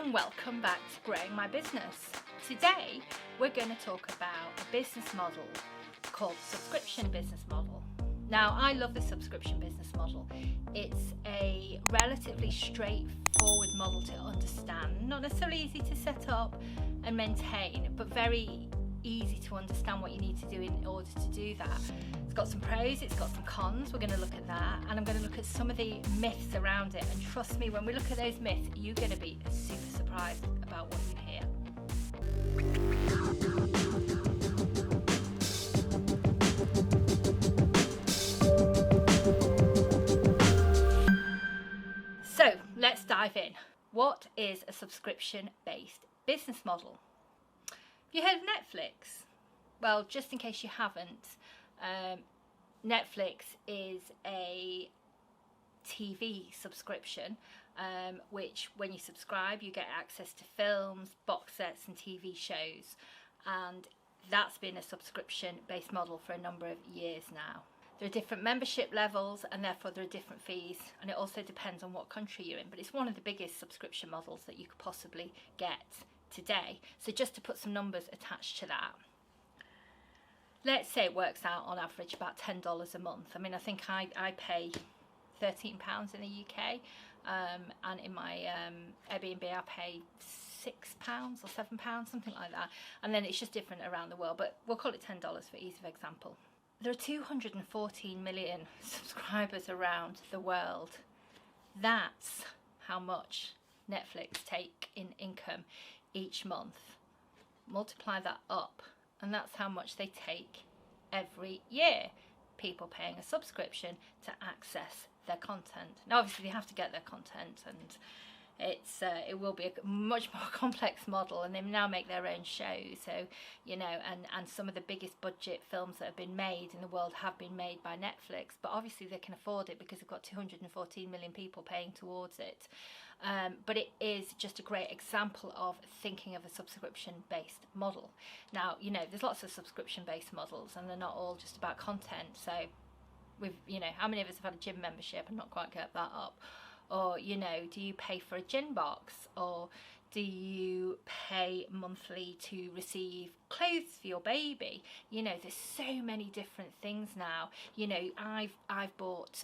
and welcome back to Growing My Business. Today we're going to talk about a business model called subscription business model. Now, I love the subscription business model. It's a relatively straightforward model to understand, not necessarily easy to set up and maintain, but very easy to understand what you need to do in order to do that. It's got some pros, it's got some cons. We're going to look at that, and I'm going to look at some of the myths around it, and trust me, when we look at those myths, you're going to be super surprised about what you hear. So let's dive in. What is a subscription-based business model? Have you heard of Netflix? Well, just in case you haven't, Netflix is a TV subscription, which when you subscribe you get access to films, box sets and TV shows, and that's been a subscription-based model for a number of years now. There are different membership levels and therefore there are different fees, and it also depends on what country you're in, but it's one of the biggest subscription models that you could possibly get today. So just to put some numbers attached to that, let's say it works out on average about $10 a month. I mean, I think I pay £13 in the UK, and in my Airbnb I pay £6 or £7, something like that, and then it's just different around the world, but we'll call it $10 for ease of example. There are 214 million subscribers around the world. That's how much Netflix take in income each month. Multiply that up, and that's how much they take every year. People paying a subscription to access their content. Now, obviously, they have to get their content, and it will be a much more complex model, and they now make their own shows. So, you know, and some of the biggest budget films that have been made in the world have been made by Netflix, but obviously they can afford it because they've got 214 million people paying towards it. But it is just a great example of thinking of a subscription-based model. Now, you know, there's lots of subscription-based models, and they're not all just about content. So, how many of us have had a gym membership and not quite get that up? Or, you know, do you pay for a gin box, or do you pay monthly to receive clothes for your baby? You know, there's so many different things now. You know, I've bought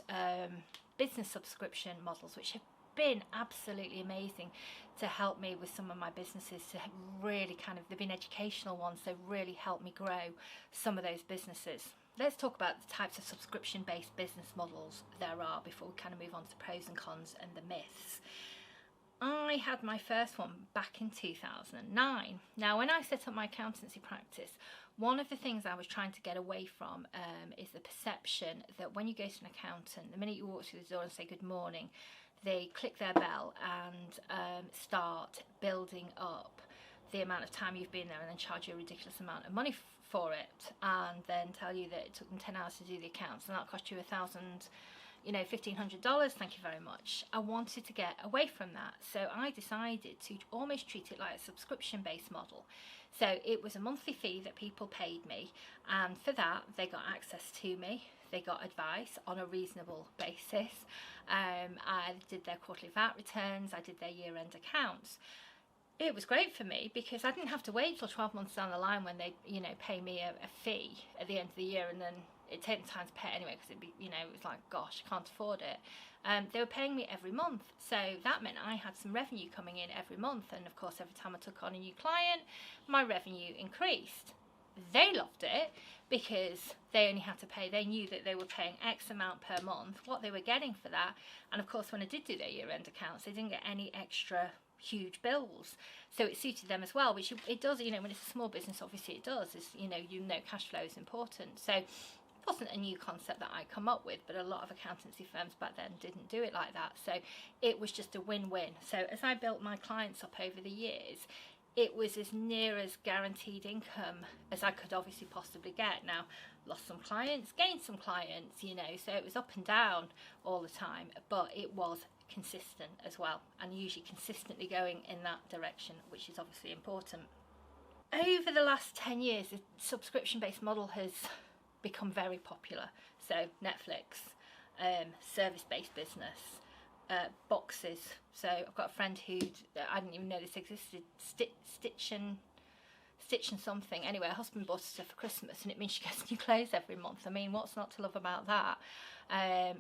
business subscription models, which have been absolutely amazing to help me with some of my businesses, to really they've been educational ones, so really help me grow some of those businesses. Let's talk about the types of subscription-based business models there are before we kind of move on to pros and cons and the myths. I had my first one back in 2009. Now, when I set up my accountancy practice, one of the things I was trying to get away from is the perception that when you go to an accountant, the minute you walk through the door and say good morning, they click their bell and start building up the amount of time you've been there, and then charge you a ridiculous amount of money for it, and then tell you that it took them 10 hours to do the accounts, and that'll cost you $1,500. Thank you very much. I wanted to get away from that, so I decided to almost treat it like a subscription-based model. So it was a monthly fee that people paid me, and for that they got access to me, they got advice on a reasonable basis. I did their quarterly VAT returns, I did their year-end accounts. It was great for me because I didn't have to wait till 12 months down the line when they, pay me a fee at the end of the year, and then it'd take them time to pay it anyway, because it'd be, it was like, gosh, I can't afford it. They were paying me every month, so that meant I had some revenue coming in every month, and of course every time I took on a new client, my revenue increased. They loved it because they only had to pay, they knew that they were paying X amount per month, what they were getting for that, and of course when I did do their year-end accounts, they didn't get any extra huge bills, so it suited them as well, which it does, when it's a small business, obviously it does, is cash flow is important. So it wasn't a new concept that I come up with, but a lot of accountancy firms back then didn't do it like that, so it was just a win-win. So as I built my clients up over the years, it was as near as guaranteed income as I could obviously possibly get. Now, lost some clients, gained some clients, so it was up and down all the time, but it was consistent as well, and usually consistently going in that direction, which is obviously important. Over the last 10 years, the subscription-based model has become very popular. So Netflix, service-based business, boxes. So I've got a friend who, I didn't even know this existed, Stitch and something. Anyway, her husband bought stuff for Christmas, and it means she gets new clothes every month. I mean, what's not to love about that?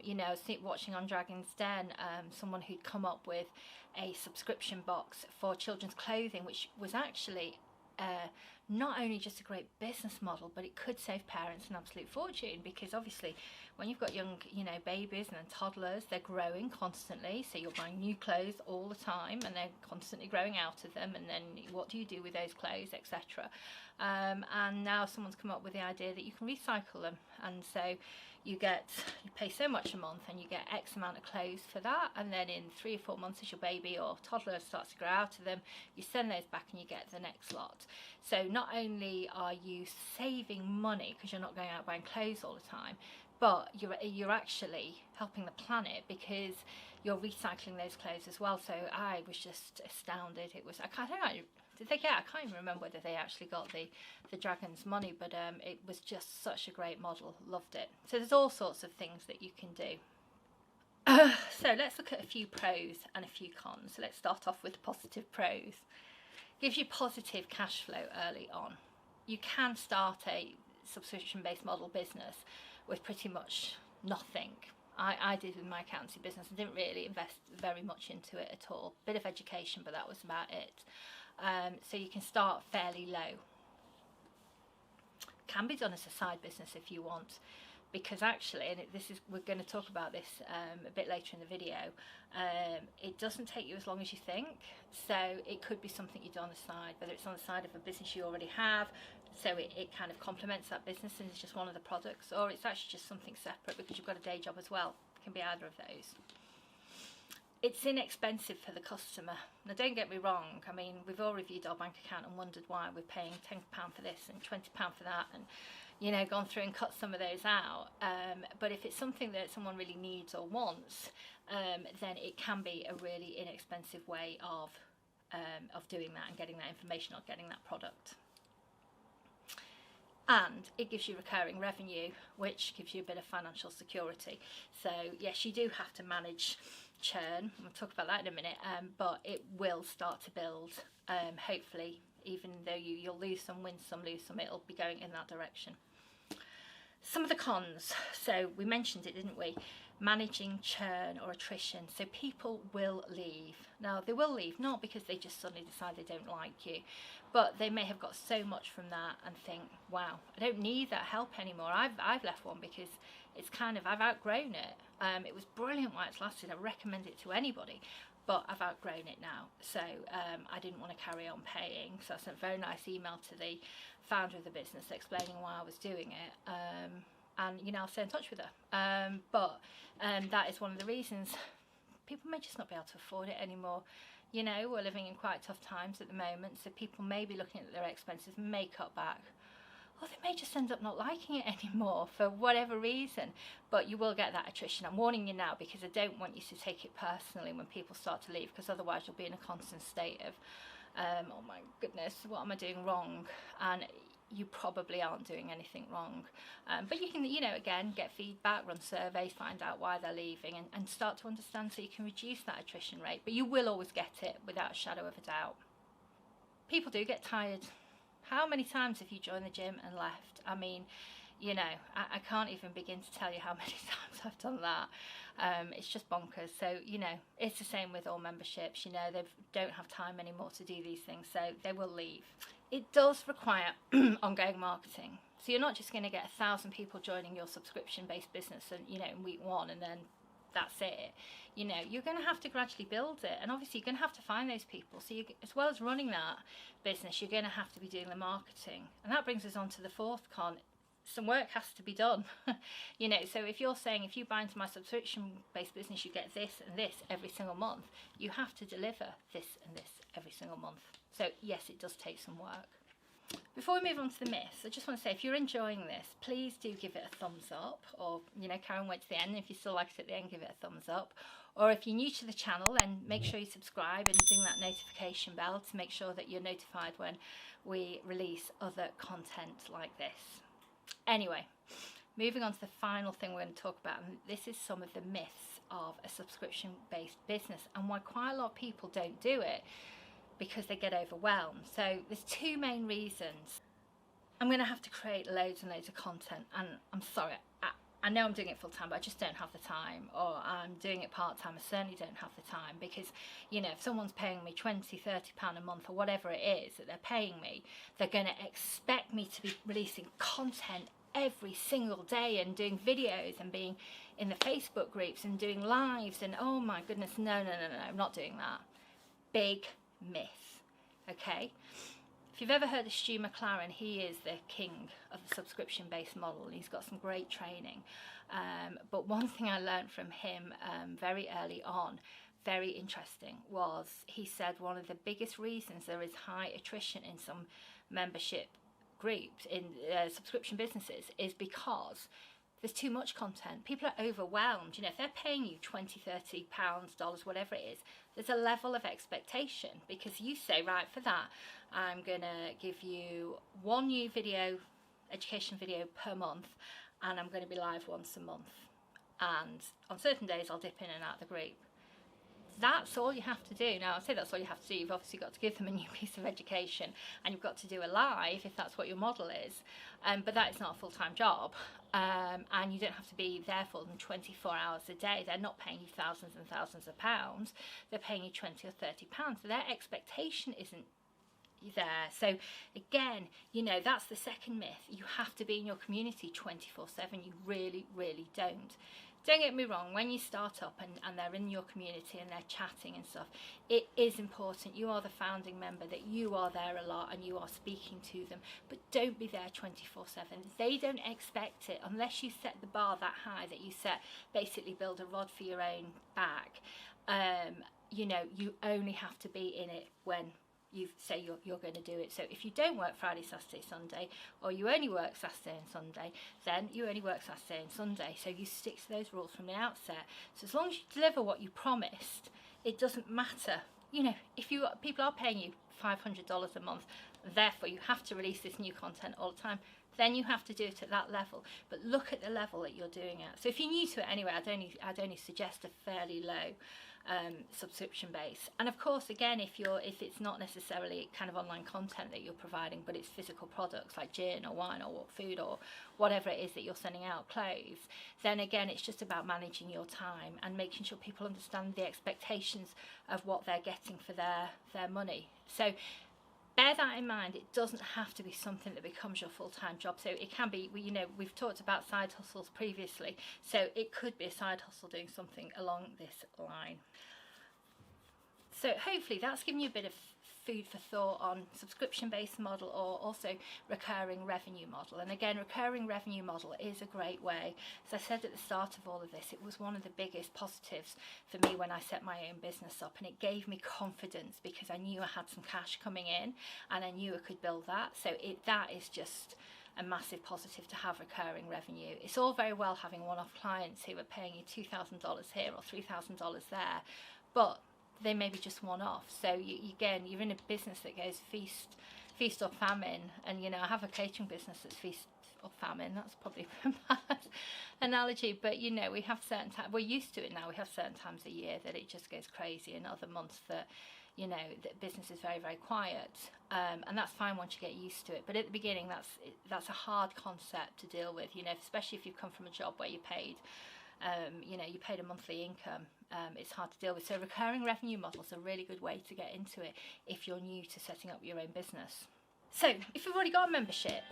You know, I was watching on Dragon's Den, someone who'd come up with a subscription box for children's clothing, which was actually not only just a great business model, but it could save parents an absolute fortune, because obviously when you've got young, you know, babies and then toddlers, they're growing constantly, so you're buying new clothes all the time, and they're constantly growing out of them, and then what do you do with those clothes, etc. And now someone's come up with the idea that you can recycle them, and so you pay so much a month and you get X amount of clothes for that, and then in 3 or 4 months, as your baby or toddler starts to grow out of them, you send those back and you get the next lot. So not only are you saving money because you're not going out buying clothes all the time, but you're actually helping the planet, because you're recycling those clothes as well. So I was just astounded. It was, I can't even remember whether they actually got the Dragon's money, but it was just such a great model. Loved it. So there's all sorts of things that you can do. So let's look at a few pros and a few cons. So let's start off with the positive pros. Gives you positive cash flow early on. You can start a subscription-based model business with pretty much nothing. I did with my accountancy business. I didn't really invest very much into it at all. Bit of education, but that was about it. So you can start fairly low. Can be done as a side business if you want, because actually, and we're going to talk about this a bit later in the video, it doesn't take you as long as you think. So it could be something you do on the side, whether it's on the side of a business you already have, so it kind of complements that business and it's just one of the products, or it's actually just something separate because you've got a day job as well. It can be either of those. It's inexpensive for the customer. Now, don't get me wrong. I mean, we've all reviewed our bank account and wondered why we're paying £10 for this and £20 for that, and, you know, gone through and cut some of those out. But if it's something that someone really needs or wants, then it can be a really inexpensive way of doing that and getting that information or getting that product. And it gives you recurring revenue, which gives you a bit of financial security. So yes, you do have to manage churn. We'll talk about that in a minute, but it will start to build. Hopefully, even though you'll lose some, win some, lose some, it'll be going in that direction. Some of the cons. So we mentioned it, didn't we? Managing churn or attrition. So people will leave. Now, they will leave not because they just suddenly decide they don't like you, but they may have got so much from that and think, wow, I don't need that help anymore. I've left one because it's kind of, I've outgrown it. It was brilliant while it's lasted. I recommend it to anybody, but I've outgrown it now. So I didn't want to carry on paying. So I sent a very nice email to the founder of the business explaining why I was doing it. And, you know, I'll stay in touch with her. But that is one of the reasons. People may just not be able to afford it anymore. You know, we're living in quite tough times at the moment, so people may be looking at their expenses, may cut back, or they may just end up not liking it anymore for whatever reason. But you will get that attrition. I'm warning you now, because I don't want you to take it personally when people start to leave, because otherwise you'll be in a constant state of, oh my goodness, what am I doing wrong? And you probably aren't doing anything wrong. But you can, you know, again, get feedback, run surveys, find out why they're leaving, and start to understand so you can reduce that attrition rate. But you will always get it without a shadow of a doubt. People do get tired. How many times have you joined the gym and left? I mean, you know, I can't even begin to tell you how many times I've done that. It's just bonkers. So, you know, it's the same with all memberships. You know, they don't have time anymore to do these things, so they will leave. It does require ongoing marketing. So you're not just going to get 1,000 people joining your subscription-based business, and, you know, in week one, and then that's it. You know, you're going to have to gradually build it, and obviously you're going to have to find those people. So you, as well as running that business, you're going to have to be doing the marketing. And that brings us on to the fourth con. Some work has to be done. You know, so if you're saying, if you buy into my subscription-based business, you get this and this every single month, you have to deliver this and this every single month. So yes, it does take some work. Before we move on to the myths, I just want to say, if you're enjoying this, please do give it a thumbs up, or, you know, carry on wait to the end. If you still like it at the end, give it a thumbs up. Or if you're new to the channel, then make sure you subscribe and ding that notification bell to make sure that you're notified when we release other content like this. Anyway, moving on to the final thing we're going to talk about, and this is some of the myths of a subscription-based business, and why quite a lot of people don't do it, because they get overwhelmed. So there's two main reasons. I'm going to have to create loads and loads of content, and I'm sorry, I know I'm doing it full time, but I just don't have the time, or I'm doing it part time, I certainly don't have the time, because, you know, if someone's paying me £20-30 a month or whatever it is that they're paying me, they're going to expect me to be releasing content every single day and doing videos and being in the Facebook groups and doing lives, and oh my goodness, no, I'm not doing that. Big myth, okay? If you've ever heard of Stu McLaren, he is the king of the subscription-based model, and he's got some great training. But one thing I learned from him very early on, very interesting, was he said one of the biggest reasons there is high attrition in some membership groups, in subscription businesses, is because there's too much content. People are overwhelmed. You know, if they're paying you £20-30, dollars, whatever it is, there's a level of expectation, because you say, right, for that, I'm gonna give you one new video, education video per month, and I'm going to be live once a month. And on certain days, I'll dip in and out of the group. That's all you have to do. Now, I say that's all you have to do. You've obviously got to give them a new piece of education, and you've got to do a live if that's what your model is. But that is not a full-time job, and you don't have to be there for them 24 hours a day. They're not paying you thousands and thousands of pounds. They're paying you £20 or £30. So their expectation isn't there. So again, you know, that's the second myth. You have to be in your community 24/7. You really don't. Don't get me wrong, when you start up and they're in your community and they're chatting and stuff, it is important. You are the founding member, that you are there a lot and you are speaking to them, but don't be there 24/7. They don't expect it unless you set the bar that high, that you set, basically build a rod for your own back. You know, you only have to be in it when you say you're going to do it. So if you don't work Friday, Saturday, Sunday, or you only work Saturday and Sunday, then you only work Saturday and Sunday. So you stick to those rules from the outset. So as long as you deliver what you promised, it doesn't matter. You know, if people are paying you $500 a month, therefore you have to release this new content all the time, then you have to do it at that level. But look at the level that you're doing at. So if you're new to it anyway, I'd only suggest a fairly low subscription base. And of course, again, if it's not necessarily kind of online content that you're providing, but it's physical products like gin or wine or food or whatever it is that you're sending out, clothes, then again, it's just about managing your time and making sure people understand the expectations of what they're getting for their money. So bear that in mind. It doesn't have to be something that becomes your full-time job. So it can be, you know, we've talked about side hustles previously, so it could be a side hustle doing something along this line. So hopefully that's given you a bit of food for thought on subscription-based model, or also recurring revenue model. And again, recurring revenue model is a great way. As I said at the start of all of this, it was one of the biggest positives for me when I set my own business up, and it gave me confidence because I knew I had some cash coming in and I knew I could build that. So that is just a massive positive, to have recurring revenue. It's all very well having one-off clients who are paying you $2,000 here or $3,000 there, but they may be just one-off. So again, you're in a business that goes feast or famine, and you know, I have a catering business that's feast or famine. That's probably a bad analogy, but you know, we have certain times, we're used to it now. We have certain times a year that it just goes crazy, and other months that, you know, that business is very quiet, and that's fine once you get used to it. But at the beginning, that's a hard concept to deal with, you know, especially if you've come from a job where you paid a monthly income. It's hard to deal with. So recurring revenue models are a really good way to get into it if you're new to setting up your own business. So if you've already got a membership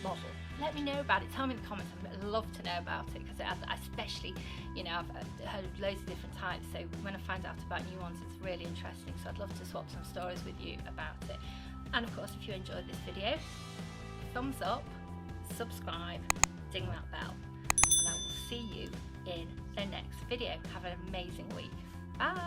model, let me know about it. Tell me in the comments. I'd love to know about it, because especially, you know, I've heard of loads of different types. So when I find out about new ones, it's really interesting. So I'd love to swap some stories with you about it. And of course, if you enjoyed this video, thumbs up, subscribe, ding that bell, and I will see you in the next video. Have an amazing week. Bye.